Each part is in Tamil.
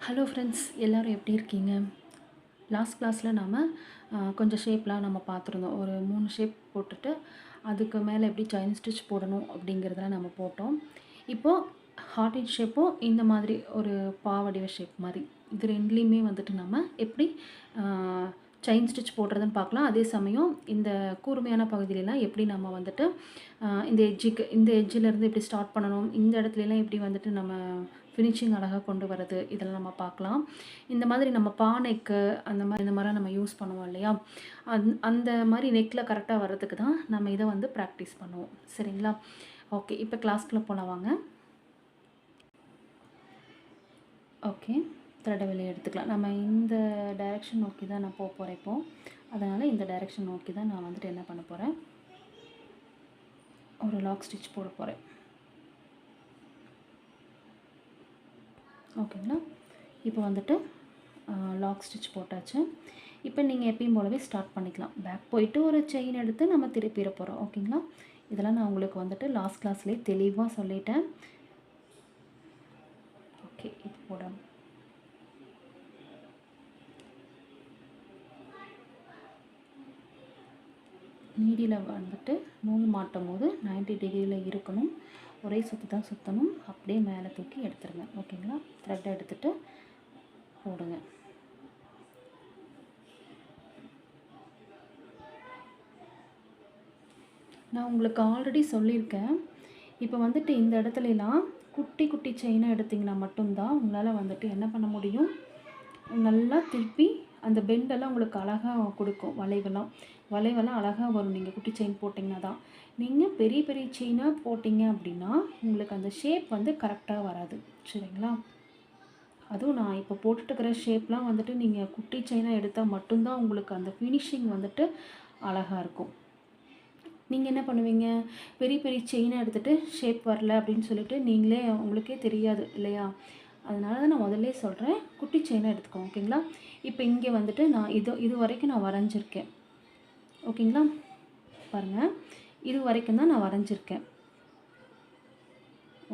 ஹலோ ஃப்ரெண்ட்ஸ், எல்லோரும் எப்படி இருக்கீங்க? லாஸ்ட் கிளாஸில் நாம் கொஞ்சம் ஷேப்லாம் நம்ம பார்த்துருந்தோம். ஒரு 3 ஷேப் போட்டுட்டு அதுக்கு மேலே எப்படி செயின் ஸ்டிச் போடணும் அப்படிங்கிறதெல்லாம் நம்ம போட்டோம். இப்போது ஹார்ட் இன் ஷேப்பும் இந்த மாதிரி ஒரு பாவடிவ ஷேப் மாதிரி இது ரெண்டுலேயுமே வந்துட்டு நம்ம எப்படி செயின் ஸ்டிச் போடுறதுன்னு பார்க்கலாம். அதே சமயம் இந்த கூர்மையான பகுதியிலலாம் எப்படி நம்ம வந்துட்டு இந்த எட்ஜிலேருந்து எப்படி ஸ்டார்ட் பண்ணணும், இந்த இடத்துலலாம் எப்படி வந்துட்டு நம்ம ஃபினிஷிங் அழகாக கொண்டு வரது, இதெல்லாம் நம்ம பார்க்கலாம். இந்த மாதிரி நம்ம நெக்கு இந்த மாதிரிலாம் நம்ம யூஸ் பண்ணுவோம் இல்லையா? அந்த மாதிரி நெக்கில் கரெக்டாக வர்றதுக்கு தான் நம்ம இதை வந்து ப்ராக்டிஸ் பண்ணுவோம். சரிங்களா? ஓகே, இப்போ கிளாஸ்க்குள்ளே போகலாம் வாங்க. ஓகே, த்ரெட்டை வெளியே எடுத்துக்கலாம். நம்ம இந்த டைரெக்ஷன் நோக்கி தான் நான் போக போகிறேன் இப்போது. அதனால் இந்த டைரெக்ஷன் நோக்கி தான் நான் வந்துட்டு என்ன பண்ண போகிறேன், ஒரு லாக் ஸ்டிச் போட போகிறேன். ஓகேங்களா? இப்போ வந்துட்டு லாக் ஸ்டிச் போட்டாச்சு. இப்போ நீங்கள் எப்பயும் போலவே ஸ்டார்ட் பண்ணிக்கலாம். பேக் போயிட்டு ஒரு செயின் எடுத்து நம்ம திருப்பிட போகிறோம். ஓகேங்களா? இதெல்லாம் நான் உங்களுக்கு வந்துட்டு லாஸ்ட் கிளாஸ்லேயே தெளிவாக சொல்லிட்டேன். ஓகே, இப்போ போட நீடியில் வந்துட்டு நூல் மாட்டும் போது 90 டிகிரியில் இருக்கணும். ஒரே சுற்றி தான் சுற்றணும். அப்படியே மேலே தூக்கி எடுத்துருங்க. ஓகேங்களா? த்ரெட்டை எடுத்துகிட்டு போடுங்க. நான் உங்களுக்கு ஆல்ரெடி சொல்லியிருக்கேன். இப்போ வந்துட்டு இந்த இடத்துலலாம் குட்டி குட்டி செயினாக எடுத்திங்கன்னா மட்டும்தான் உங்களால் வந்துட்டு என்ன பண்ண முடியும், நல்லா திருப்பி அந்த பெண்டெல்லாம் உங்களுக்கு அழகாக கொடுக்கும். வளைவெல்லாம் அழகாக வரும் நீங்கள் குட்டி செயின் போட்டிங்கன்னா தான். நீங்கள் பெரிய பெரிய செயினாக போட்டிங்க அப்படின்னா உங்களுக்கு அந்த ஷேப் வந்து கரெக்டாக வராது. சரிங்களா? அதுவும் நான் இப்போ போட்டுட்டுருக்கிற ஷேப்லாம் வந்துட்டு நீங்கள் குட்டி செயினாக எடுத்தால் மட்டும்தான் உங்களுக்கு அந்த ஃபினிஷிங் வந்துட்டு அழகாக இருக்கும். நீங்கள் என்ன பண்ணுவீங்க, பெரிய பெரிய செயினாக எடுத்துகிட்டு ஷேப் வரல அப்படின்னு சொல்லிட்டு உங்களுக்கே தெரியாது இல்லையா? அதனால தான் நான் முதல்லே சொல்கிறேன், குட்டி செயினாக எடுத்துக்கோங்க. ஓகேங்களா? இப்போ இங்கே வந்துட்டு நான் இது வரைக்கும் நான் வரைஞ்சிருக்கேன். ஓகேங்களா? பாருங்கள், இது வரைக்கும் தான் நான் வரைஞ்சிருக்கேன்.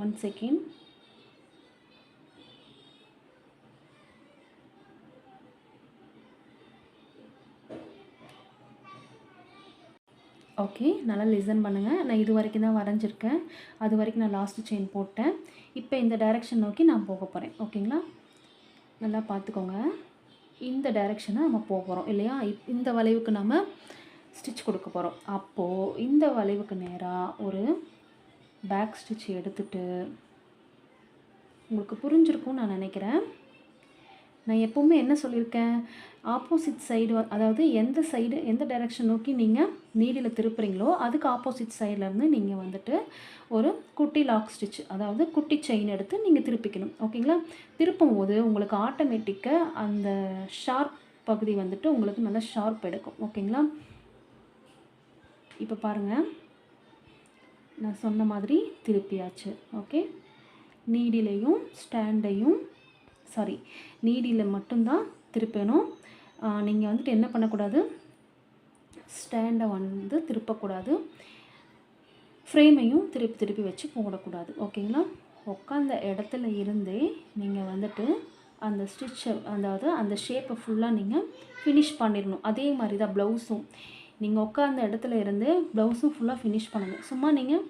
1 செகண்ட். ஓகே, நல்லா லிசன் பண்ணுங்கள். நான் இது வரைக்கும் தான் வரைஞ்சிருக்கேன். அது வரைக்கும் நான் லாஸ்ட்டு செயின் போட்டேன். இப்போ இந்த டைரெக்ஷன் நோக்கி நான் போக போகிறேன். ஓகேங்களா? நல்லா பார்த்துக்கோங்க. இந்த டைரெக்ஷனை நம்ம போக போகிறோம் இல்லையா? இந்த வளைவுக்கு நம்ம ஸ்டிச் கொடுக்க போகிறோம். அப்போது இந்த வளைவுக்கு நேராக ஒரு பேக் ஸ்டிச் எடுத்துகிட்டு, உங்களுக்கு புரிஞ்சிருக்கும்னு நான் நினைக்கிறேன். நான் எப்போவுமே என்ன சொல்லியிருக்கேன், ஆப்போசிட் சைடு, அதாவது எந்த டைரெக்ஷன் நோக்கி நீங்கள் நீடியில் திருப்புறீங்களோ அதுக்கு ஆப்போசிட் சைட்லேருந்து நீங்கள் வந்துட்டு ஒரு குட்டி லாக் ஸ்டிச், அதாவது குட்டி செயின் எடுத்து நீங்கள் திருப்பிக்கணும். ஓகேங்களா? திருப்பும் போது உங்களுக்கு ஆட்டோமேட்டிக்காக அந்த ஷார்ப் பகுதி வந்துட்டு உங்களுக்கு நல்லா ஷார்ப் எடுக்கும். ஓகேங்களா? இப்போ பாருங்கள், நான் சொன்ன மாதிரி திருப்பியாச்சு. ஓகே, நீடிலையும் ஸ்டாண்டையும் நீடியில் மட்டும்தான் திருப்பணும். நீங்கள் வந்துட்டு என்ன பண்ணக்கூடாது, ஸ்டாண்டை வந்து திருப்பக்கூடாது, ஃப்ரேமையும் திருப்பி வச்சு போடக்கூடாது. ஓகேங்களா? உட்காந்த இடத்துல இருந்தே நீங்கள் வந்துட்டு அந்த ஸ்டிச்சை, அதாவது அந்த ஷேப்பை ஃபுல்லாக நீங்கள் ஃபினிஷ் பண்ணிடணும். அதே மாதிரி தான் ப்ளவுஸும், நீங்கள் உட்காந்த இடத்துல இருந்து ப்ளவுஸும் ஃபுல்லாக ஃபினிஷ் பண்ணணும். சும்மா நீங்கள்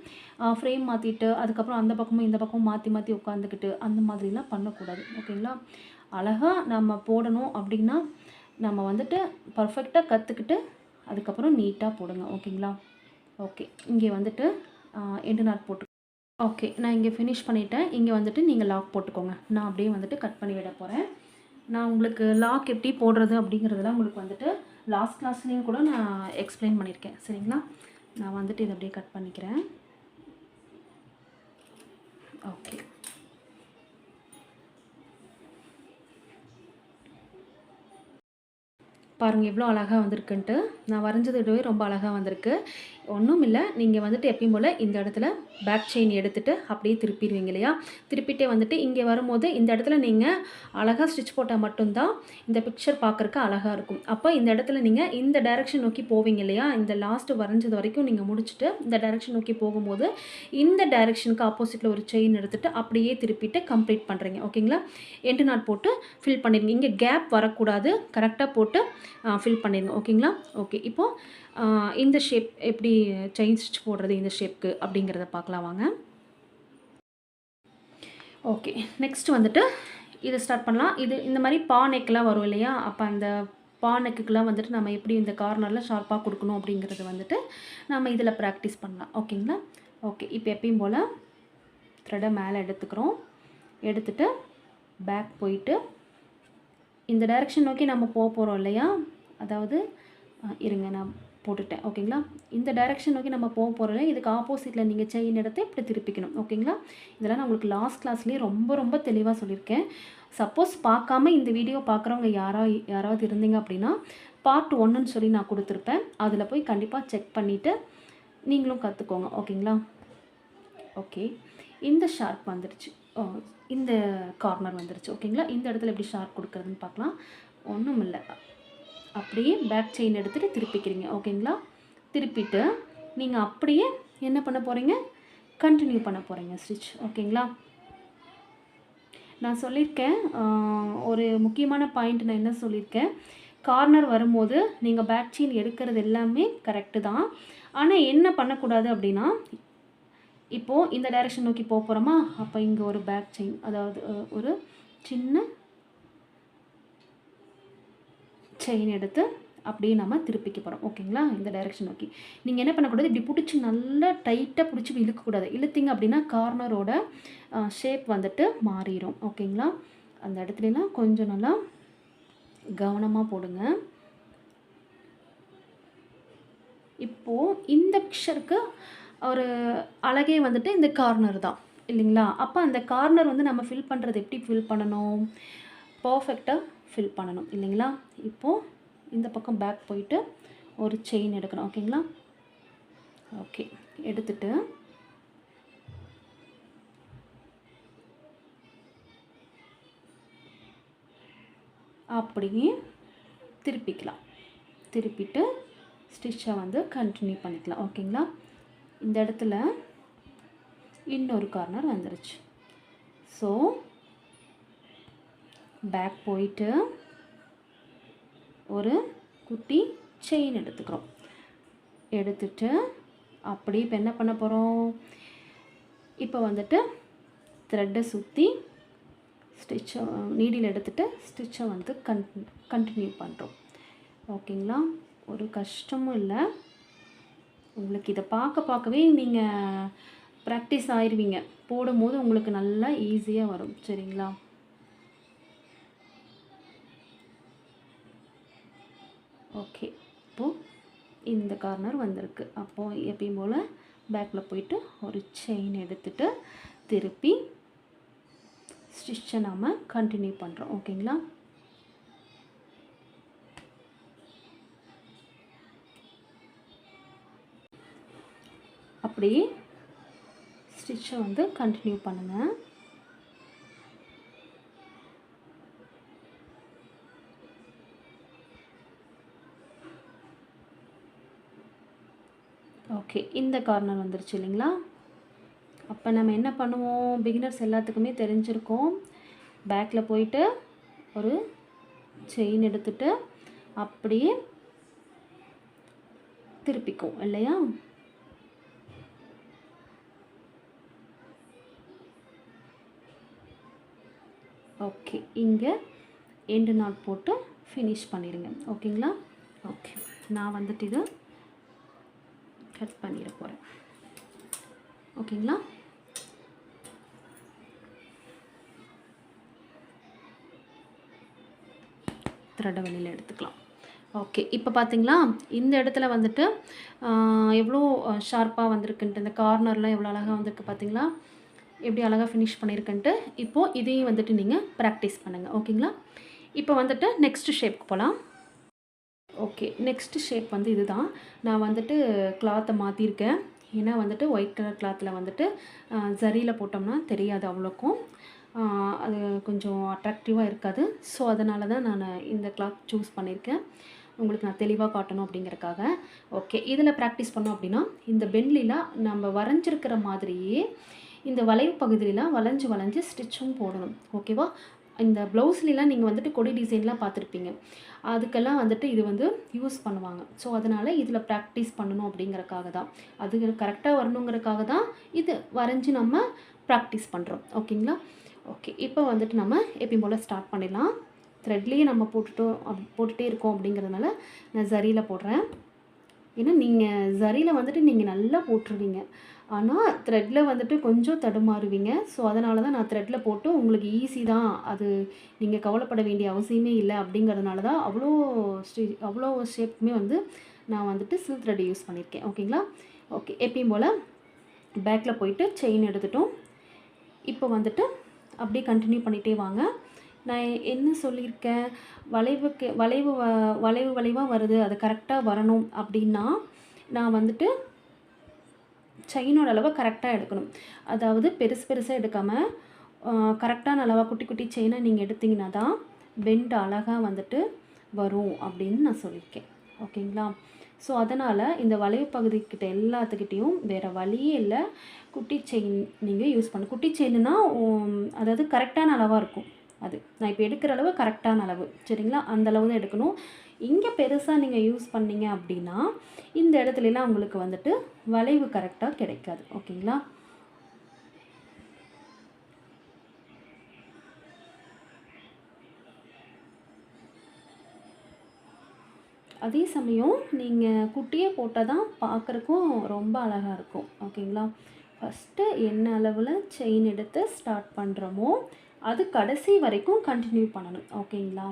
ஃப்ரேம் மாற்றிட்டு அதுக்கப்புறம் அந்த பக்கமும் இந்த பக்கமும் மாற்றி உட்காந்துக்கிட்டு அந்த மாதிரிலாம் பண்ணக்கூடாது. ஓகேங்களா? அழகாக நம்ம போடணும் அப்படின்னா நம்ம வந்துட்டு பர்ஃபெக்டாக கற்றுக்கிட்டு அதுக்கப்புறம் நீட்டாக போடுங்க. ஓகேங்களா? ஓகே, இங்கே வந்துட்டு எண்டு நாட் போட்டு, ஓகே, நான் இங்கே ஃபினிஷ் பண்ணிவிட்டேன். இங்கே வந்துட்டு நீங்கள் லாக் போட்டுக்கோங்க. நான் அப்படியே வந்துட்டு கட் பண்ணி விட போகிறேன். நான் உங்களுக்கு லாக் எப்படி போடுறது அப்படிங்கிறதெல்லாம் உங்களுக்கு வந்துட்டு லாஸ்ட் கிளாஸ்லேயும் கூட நான் எக்ஸ்பிளைன் பண்ணியிருக்கேன். சரிங்களா? நான் வந்துட்டு இதை அப்படியே கட் பண்ணிக்கிறேன். ஓகே, பாருங்கள் எவ்வளோ அழகாக வந்திருக்குன்ட்டு. நான் வரைஞ்சதை விடவே ரொம்ப அழகாக வந்திருக்கு. ஒன்றும் இல்லை, நீங்கள் வந்துட்டு எப்பயும் போல் இந்த இடத்துல பேக் செயின் எடுத்துகிட்டு அப்படியே திருப்பிடுவீங்க இல்லையா? திருப்பிட்டே வந்துட்டு இங்கே வரும்போது இந்த இடத்துல நீங்கள் அழகாக ஸ்டிச் போட்டால் மட்டும்தான் இந்த பிக்சர் பார்க்குறக்கு அழகாக இருக்கும். அப்போ இந்த இடத்துல நீங்கள் இந்த டைரெக்ஷன் நோக்கி போவீங்க இல்லையா? இந்த லாஸ்ட்டு வரைஞ்சது வரைக்கும் நீங்கள் முடிச்சுட்டு இந்த டைரெக்ஷன் நோக்கி போகும்போது இந்த டைரெக்ஷனுக்கு ஆப்போசிட்டில் ஒரு செயின் எடுத்துகிட்டு அப்படியே திருப்பிட்டு கம்ப்ளீட் பண்ணுறீங்க. ஓகேங்களா? எண்டு நாட் போட்டு ஃபில் பண்ணிடுங்க. இங்கே கேப் வரக்கூடாது, கரெக்டாக போட்டு ஃபில் பண்ணிடுங்க. ஓகேங்களா? ஓகே. இப்போது இந்த ஷேப் எப்படி செயின் ஸ்டிச் போடுறது இந்த ஷேப்க்கு அப்படிங்கிறத பார்க்கலாம் வாங்க. ஓகே, நெக்ஸ்ட் வந்துட்டு இதை ஸ்டார்ட் பண்ணலாம். இது இந்த மாதிரி பா நெக்கெலாம் வரும் இல்லையா? அப்போ அந்த பா நெக்குக்கெலாம் வந்துட்டு நம்ம எப்படி இந்த கார்னரில் ஷார்ப்பாக கொடுக்கணும் அப்படிங்கிறது வந்துட்டு நம்ம இதில் ப்ராக்டிஸ் பண்ணலாம். ஓகேங்களா? ஓகே, இப்போ எப்பயும் போல் த்ரெடை மேலே எடுத்துக்கிறோம். எடுத்துகிட்டு பேக் போயிட்டு இந்த டைரெக்ஷன் நோக்கி நம்ம போக போகிறோம் இல்லையா? அதாவது இருங்க, நான் போட்டுட்டேன். ஓகேங்களா? இந்த டைரெக்ஷன் நோக்கி நம்ம போக போகிறோம். இதுக்கு ஆப்போசிட்டில் நீங்கள் செயின் எடுத்து இப்படி திருப்பிக்கணும். ஓகேங்களா? இதெல்லாம் நான் உங்களுக்கு லாஸ்ட் கிளாஸ்லேயே ரொம்ப தெளிவாக சொல்லியிருக்கேன். சப்போஸ் பார்க்காம இந்த வீடியோ பார்க்குறவங்க யாராவது இருந்தீங்க அப்படின்னா பார்ட் 1ன்னு சொல்லி நான் கொடுத்துருப்பேன். அதில் போய் கண்டிப்பாக செக் பண்ணிவிட்டு நீங்களும் கற்றுக்கோங்க. ஓகேங்களா? ஓகே, இந்த ஷார்ப் வந்துடுச்சு. இந்த கார்னர் வந்துடுச்சு. ஓகேங்களா? இந்த இடத்துல எப்படி ஷார்ப் கொடுக்குறதுன்னு பார்க்கலாம். ஒன்றும் இல்லை, அப்படியே பேக் செயின் எடுத்துகிட்டு திருப்பிக்கிறீங்க. ஓகேங்களா? திருப்பிட்டு நீங்கள் அப்படியே என்ன பண்ண போகிறீங்க, கண்டினியூ பண்ண போகிறீங்க ஸ்டிச். ஓகேங்களா? நான் சொல்லியிருக்கேன், ஒரு முக்கியமான பாயிண்ட் நான் என்ன சொல்லியிருக்கேன், கார்னர் வரும்போது நீங்கள் பேக் செயின் எடுக்கிறது எல்லாமே கரெக்டு தான். ஆனால் என்ன பண்ணக்கூடாது அப்படின்னா, இப்போது இந்த டைரெக்ஷன் நோக்கி போக போகிறோமா, அப்போ இங்கே ஒரு பேக் செயின், அதாவது ஒரு சின்ன செயின் எடுத்து அப்படியே நம்ம திருப்பிக்க போகிறோம். ஓகேங்களா? இந்த டைரெக்ஷன் நோக்கி நீங்கள் என்ன பண்ணக்கூடாது, இப்படி பிடிச்சி நல்லா டைட்டாக பிடிச்சி இழுக்கக்கூடாது. இழுத்திங்க அப்படின்னா கார்னரோட ஷேப் வந்துட்டு மாறிடும். ஓகேங்களா? அந்த இடத்துலலாம் கொஞ்சம் நல்லா கவனமாக போடுங்க. இப்போது இந்த பிக்சருக்கு ஒரு அழகே வந்துட்டு இந்த கார்னர் தான் இல்லைங்களா? அப்போ அந்த கார்னர் வந்து நம்ம ஃபில் பண்ணுறது எப்படி ஃபில் பண்ணணும், பர்ஃபெக்டாக ஃபில் பண்ணணும் இல்லைங்களா? இப்போது இந்த பக்கம் பேக் போயிட்டு ஒரு செயின் எடுக்கணும். ஓகேங்களா? ஓகே, எடுத்துட்டு அப்படியே திருப்பிக்கலாம். திருப்பிட்டு ஸ்டிச்சை வந்து கண்டினியூ பண்ணிக்கலாம். ஓகேங்களா? இந்த இடத்துல இன்னொரு கார்னர் வந்துருச்சு. ஸோ பேக் போயிட்டு ஒரு குட்டி செயின் எடுத்துக்கிறோம். எடுத்துட்டு அப்படியே இப்போ என்ன பண்ண போகிறோம், இப்போ வந்துட்டு த்ரெட்டை சுற்றி ஸ்டிச்சை நீடில் எடுத்துகிட்டு ஸ்டிச்சை வந்து கண்டினியூ பண்ணுறோம். ஓகேங்களா? ஒரு கஷ்டமும் இல்லை. உங்களுக்கு இதை பார்க்கவே நீங்கள் ப்ராக்டிஸ் ஆயிடுவீங்க. போடும்போது உங்களுக்கு நல்லா ஈஸியாக வரும். சரிங்களா? ஓகே, இப்போது இந்த கார்னர் வந்திருக்கு. அப்போது எப்பயும் போல் பேக்கில் போயிட்டு ஒரு செயின் எடுத்துகிட்டு திருப்பி ஸ்டிச்சை நாம் கண்டினியூ பண்ணுறோம். ஓகேங்களா? அப்படியே ஸ்டிச்சை வந்து கண்டினியூ பண்ணுங்கள். ஓகே, இந்த கார்னர் வந்துருச்சு இல்லைங்களா? அப்போ நம்ம என்ன பண்ணுவோம், பிகினர்ஸ் எல்லாத்துக்குமே தெரிஞ்சிருக்கோம். பேக்கில் போயிட்டு ஒரு செயின் எடுத்துகிட்டு அப்படியே திருப்பிக்கும் இல்லையா? ஓகே, இங்கே எண்டு நாட் போட்டு ஃபினிஷ் பண்ணிடுங்க. ஓகேங்களா? ஓகே, நான் வந்துட்டு இது கட் பண்ணிட போகிறேன். ஓகேங்களா? த்ரெட்டை வெளியில் எடுத்துக்கலாம். ஓகே, இப்போ பார்த்தீங்களா இந்த இடத்துல வந்துட்டு எவ்வளோ ஷார்ப்பாக வந்திருக்குன்ட்டு, இந்த கார்னர்லாம் எவ்வளோ அழகாக வந்திருக்கு பார்த்தீங்களா? எப்படி அழகாக ஃபினிஷ் பண்ணியிருக்குன்ட்டு. இப்போது இதையும் வந்துட்டு நீங்கள் ப்ராக்டிஸ் பண்ணுங்கள். ஓகேங்களா? இப்போ வந்துட்டு நெக்ஸ்ட் ஷேப்க்கு போகலாம். ஓகே, நெக்ஸ்ட்டு ஷேப் வந்து இதுதான். நான் வந்துட்டு கிளாத்தை மாற்றிருக்கேன். ஏன்னா வந்துட்டு ஒயிட் கலர் கிளாத்தில் வந்துட்டு ஜரியில் போட்டோம்னா தெரியாது அவ்வளோக்கும். அது கொஞ்சம் அட்ராக்டிவாக இருக்காது. ஸோ அதனால தான் நான் இந்த கிளாத் சூஸ் பண்ணியிருக்கேன். உங்களுக்கு நான் தெளிவாக காட்டணும் அப்படிங்கிறக்காக. ஓகே, இதில் ப்ராக்டிஸ் பண்ணோம் அப்படின்னா இந்த பெண்ட்லாம் நம்ம வரைஞ்சிருக்கிற மாதிரியே இந்த வளைவு பகுதியிலாம் வளைஞ்சு ஸ்டிச்சும் போடணும். ஓகேவா? இந்த ப்ளவுஸ்லாம் நீங்கள் வந்துட்டு கொடி டிசைன்லாம் பார்த்துருப்பீங்க. அதுக்கெல்லாம் வந்துட்டு இது வந்து யூஸ் பண்ணுவாங்க. ஸோ அதனால் இதில் ப்ராக்டிஸ் பண்ணணும் அப்படிங்கிறக்காக தான், அது கரெக்டாக வரணுங்கிறக்காக தான் இது வரைஞ்சி நம்ம ப்ராக்டிஸ் பண்ணுறோம். ஓகேங்களா? ஓகே, இப்போ வந்துட்டு நம்ம எப்பயும் போல் ஸ்டார்ட் பண்ணிடலாம். த்ரெட்லேயே நம்ம போட்டுகிட்டே இருக்கோம் அப்படிங்கிறதுனால நான் ஜரியில் போடுறேன். ஏன்னா நீங்கள் ஜரியில் வந்துட்டு நீங்கள் நல்லா போட்டுருவீங்க, ஆனால் த்ரெட்டில் வந்துட்டு கொஞ்சம் தடுமாறுவீங்க. ஸோ அதனால தான் நான் த்ரெட்டில் போட்டு உங்களுக்கு ஈஸி தான், அது நீங்கள் கவலைப்பட வேண்டிய அவசியமே இல்லை அப்படிங்கிறதுனால தான் அவ்வளோ ஷேப்புமே வந்து நான் வந்துட்டு சில்க் த்ரெட் யூஸ் பண்ணியிருக்கேன். ஓகேங்களா? ஓகே, எப்பயும் போல் பேக்கில் போயிட்டு செயின் எடுத்துட்டோம். இப்போ வந்துட்டு அப்படியே கண்டினியூ பண்ணிகிட்டே வாங்க. நான் என்ன சொல்லியிருக்கேன், வளைவாக வருது, அது கரெக்டாக வரணும் அப்படின்னா நான் வந்துட்டு செயினோட அளவை கரெக்டாக எடுக்கணும். அதாவது பெருசாக எடுக்காமல் கரெக்டான அளவாக குட்டி குட்டி செயினாக நீங்கள் எடுத்திங்கன்னா தான் பெண்ட் அழகாக வந்துட்டு வரும் அப்படின்னு நான் சொல்லியிருக்கேன். ஓகேங்களா? ஸோ அதனால் இந்த வளைவு பகுதிக்கிட்ட எல்லாத்துக்கிட்டேயும் வேறு வழியே இல்லை, குட்டி செயின் நீங்கள் யூஸ் பண்ணணும். குட்டி செயின்னா அதாவது கரெக்டான அளவாக இருக்கும். அது நான் இப்போ எடுக்கிற அளவு கரெக்டான அளவு, சரிங்களா? அந்த அளவு தான் எடுக்கணும். இங்கே பெருசாக நீங்கள் யூஸ் பண்ணிங்க அப்படின்னா இந்த இடத்துலலாம் உங்களுக்கு வந்துட்டு வளைவு கரெக்டாக கிடைக்காது. ஓகேங்களா? அதே சமயம் நீங்கள் குட்டியே போட்டால் தான் பார்க்குறக்கும் ரொம்ப அழகாக இருக்கும். ஓகேங்களா? ஃபஸ்ட்டு என்ன அளவில் செயின் எடுத்து ஸ்டார்ட் பண்ணுறோமோ அது கடைசி வரைக்கும் கண்டினியூ பண்ணணும். ஓகேங்களா?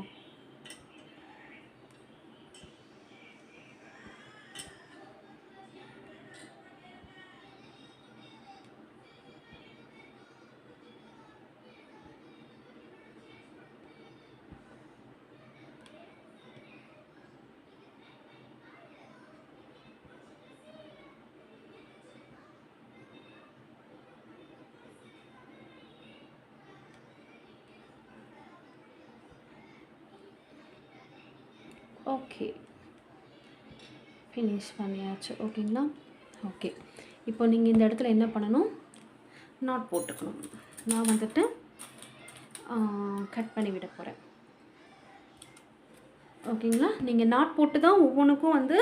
ஓகே, ஃபினிஷ் பண்ணியாச்சு. ஓகேங்களா? ஓகே, இப்போ நீங்கள் இந்த இடத்துல என்ன பண்ணணும், நாட் போட்டுக்கணும். நான் வந்துட்டு கட் பண்ணி விட போகிறேன். ஓகேங்களா? நீங்கள் நாட் போட்டு தான் ஒவ்வொன்றுக்கும் வந்து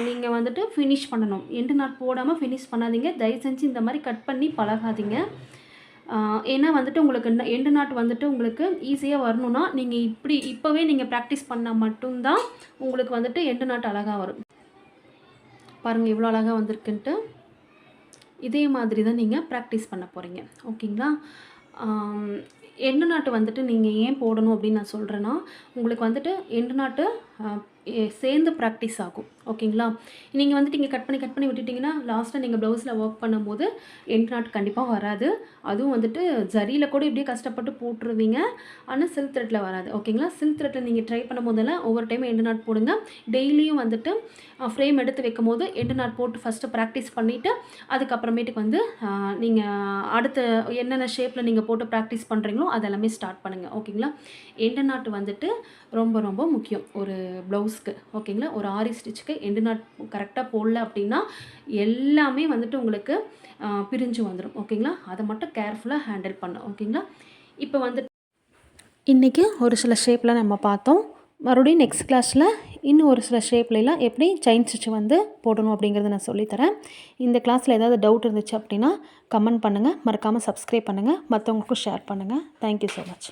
நீங்கள் வந்துட்டு ஃபினிஷ் பண்ணணும். எண்டு நாட் போடாமல் ஃபினிஷ் பண்ணாதீங்க. தயவு செஞ்சு இந்த மாதிரி கட் பண்ணி பழகாதீங்க. ஏன்னா வந்துட்டு உங்களுக்கு எண்டு நாட் வந்துட்டு உங்களுக்கு ஈஸியாக வரணும்னா நீங்கள் இப்போவே நீங்கள் ப்ராக்டிஸ் பண்ணால் மட்டும்தான் உங்களுக்கு வந்துட்டு எண்டு நாட் அழகாக வரும். பாருங்கள் எவ்வளோ அழகாக வந்திருக்குன்ட்டு. இதே மாதிரி தான் நீங்கள் ப்ராக்டிஸ் பண்ண போகிறீங்க. ஓகேங்களா? எண்டு நாட்டு வந்துட்டு நீங்கள் ஏன் போடணும் அப்படின்னு நான் சொல்கிறேன்னா, உங்களுக்கு வந்துட்டு எண்டு நாட்டு சேர்ந்து ப்ராக்டிஸ் ஆகும். ஓகேங்களா? நீங்கள் வந்துட்டு இங்கே கட் பண்ணி விட்டுட்டிங்கன்னா லாஸ்ட்டாக நீங்கள் ப்ளவுஸில் ஒர்க் பண்ணும்போது எண்டு நாட் கண்டிப்பாக வராது. அதுவும் வந்துட்டு ஜரியில் கூட இப்படியே கஷ்டப்பட்டு போட்டுருவீங்க, ஆனால் சில்க் த்ரெட்டில் வராது. ஓகேங்களா? சில்க் த்ரெட்டில் நீங்கள் ட்ரை பண்ணும் போதெல்லாம் ஒவ்வொரு டைம் எண்டு நாட் போடுங்க. டெய்லியும் வந்துட்டு ஃப்ரேம் எடுத்து வைக்கும் போது எண்டு நாட் போட்டு ஃபஸ்ட்டு ப்ராக்டிஸ் பண்ணிவிட்டு அதுக்கப்புறமேட்டுக்கு வந்து நீங்கள் அடுத்த என்னென்ன ஷேப்பில் நீங்கள் போட்டு ப்ராக்டிஸ் பண்ணுறீங்களோ அதெல்லாமே ஸ்டார்ட் பண்ணுங்கள். ஓகேங்களா? எண்டு நாட் வந்துட்டு ரொம்ப ரொம்ப முக்கியம் ஒரு ப்ளவுஸ்க்கு. ஓகேங்களா? ஒரு ஆரி ஸ்டிச்சுக்கு எண்டு நாட் கரெக்டாக போடல அப்படின்னா எல்லாமே வந்துட்டு உங்களுக்கு பிரிஞ்சு வந்துடும். ஓகேங்களா? அதை மட்டும் கேர்ஃபுல்லாக ஹேண்டில் பண்ணணும். ஓகேங்களா? இப்போ வந்துட்டு இன்றைக்கி ஒரு சில ஷேப்பில் நம்ம பார்த்தோம். மறுபடியும் நெக்ஸ்ட் கிளாஸில் இன்னும் ஒரு சில ஷேப்லாம் எப்படி செயின் ஸ்டிச் வந்து போடணும் அப்படிங்கிறத நான் சொல்லித்தரேன். இந்த கிளாஸில் ஏதாவது டவுட் இருந்துச்சு அப்படின்னா கமெண்ட் பண்ணுங்கள். மறக்காமல் சப்ஸ்கிரைப் பண்ணுங்கள். மற்றவங்களுக்கும் ஷேர் பண்ணுங்கள். Thank you so much.